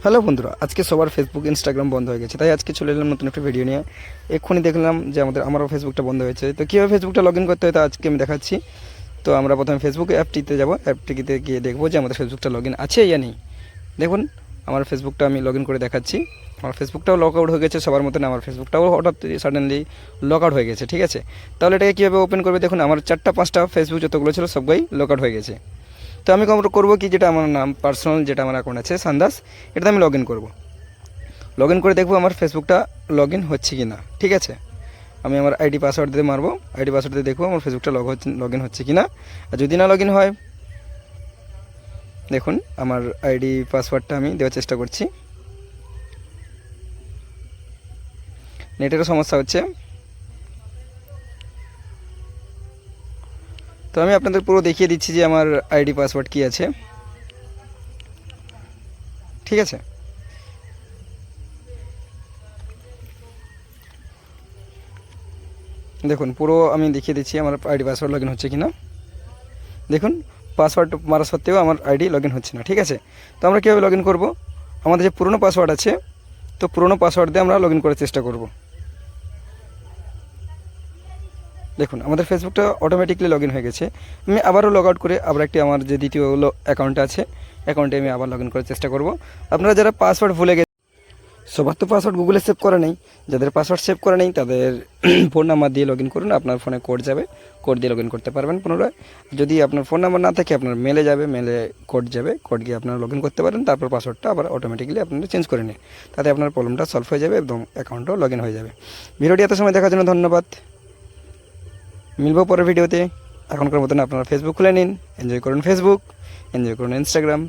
Hello বন্ধুরা, আজকে সবার ফেসবুক ইনস্টাগ্রাম বন্ধ হয়ে গেছে, তাই আজকে চলে এলাম নতুন একটা ভিডিও নিয়ে। এক্ষুনি দেখলাম যে আমারও ফেসবুকটা বন্ধ হয়েছে। তো কীভাবে ফেসবুকটা লগ ইন করতে হয় তা আজকে আমি দেখাচ্ছি। তো আমরা প্রথমে ফেসবুক অ্যাপটিতে যাব, অ্যাপটিতে গিয়ে দেখবো যে আমাদের ফেসবুকটা লগ ইন আছে ইয়া নেই। দেখুন আমার ফেসবুকটা আমি লগ ইন করে দেখাচ্ছি। আমার ফেসবুকটাও লগ আউট হয়ে গেছে, সবার মতন আমার ফেসবুকটাও হঠাৎ সাডেনলি লগ আউট হয়ে গেছে। ঠিক আছে, তাহলে এটাকে কীভাবে ওপেন করবে? দেখুন আমার 4-5টা ফেসবুক যতগুলো ছিল সবগুলোই লগ আউট হয়ে গেছে। তো আমি করবো কি, যেটা আমার নাম পার্সোনাল, যেটা আমার অ্যাকাউন্ট আছে সান্দাস, এটাতে আমি লগ ইন করবো। লগ ইন করে দেখবো আমার ফেসবুকটা লগ ইন হচ্ছে কি না। ঠিক আছে, আমি আমার আইডি পাসওয়ার্ড দিয়ে মারবো, আইডি পাসওয়ার্ড দিয়ে দেখবো আমার ফেসবুকটা লগ ইন হচ্ছে কি না। আর যদি না লগ ইন হয়, দেখুন আমার আইডি পাসওয়ার্ডটা আমি দেওয়ার চেষ্টা করছি। নেটেরও সমস্যা হচ্ছে, তো আমি আপনাদের পুরো দেখিয়ে দিচ্ছি যে আমার আইডি পাসওয়ার্ড কী আছে। ঠিক আছে, দেখুন পুরো আমি দেখিয়ে দিচ্ছি আমার আইডি পাসওয়ার্ড লগ ইন হচ্ছে কি না। দেখুন পাসওয়ার্ড মারা সত্ত্বেও আমার আইডি লগ ইন হচ্ছে না। ঠিক আছে, তো আমরা কীভাবে লগ ইন করবো? আমাদের যে পুরনো পাসওয়ার্ড আছে, তো পুরনো পাসওয়ার্ড দিয়ে আমরা লগ ইন করার চেষ্টা করব। দেখুন আমাদের ফেসবুকটা অটোমেটিকলি লগ ইন হয়ে গেছে। আমি আবারও লগ আউট করে আবার একটি আমার যে দ্বিতীয় অ্যাকাউন্ট আছে, অ্যাকাউন্টে আমি আবার লগ ইন করার চেষ্টা করব। আপনারা যারা পাসওয়ার্ড ভুলে গেছেন, সবার তো পাসওয়ার্ড গুগলে সেভ করা নেই, যাদের পাসওয়ার্ড সেভ করা নেই তাদের ফোন নাম্বার দিয়ে লগ ইন করুন। আপনার ফোনে কোড যাবে, কোড দিয়ে লগ ইন করতে পারবেন পুনরায়। যদি আপনার ফোন নাম্বার না থাকে, আপনার মেলে যাবে, মেলে কোড যাবে, কোড গিয়ে আপনারা লগ ইন করতে পারেন। তারপর পাসওয়ার্ডটা আবার অটোমেটিক্যালি আপনারা চেঞ্জ করে নিন, তাতে আপনার প্রবলেমটা সলভ হয়ে যাবে এবং অ্যাকাউন্টও লগ ইন হয়ে যাবে। ভিডিওটি এত সময় দেখার জন্য ধন্যবাদ। মিলবো পরের ভিডিওতে। এখনকার মতন আপনারা ফেসবুক খুলে নিন, এনজয় করুন ফেসবুক, এনজয় করুন ইনস্টাগ্রাম।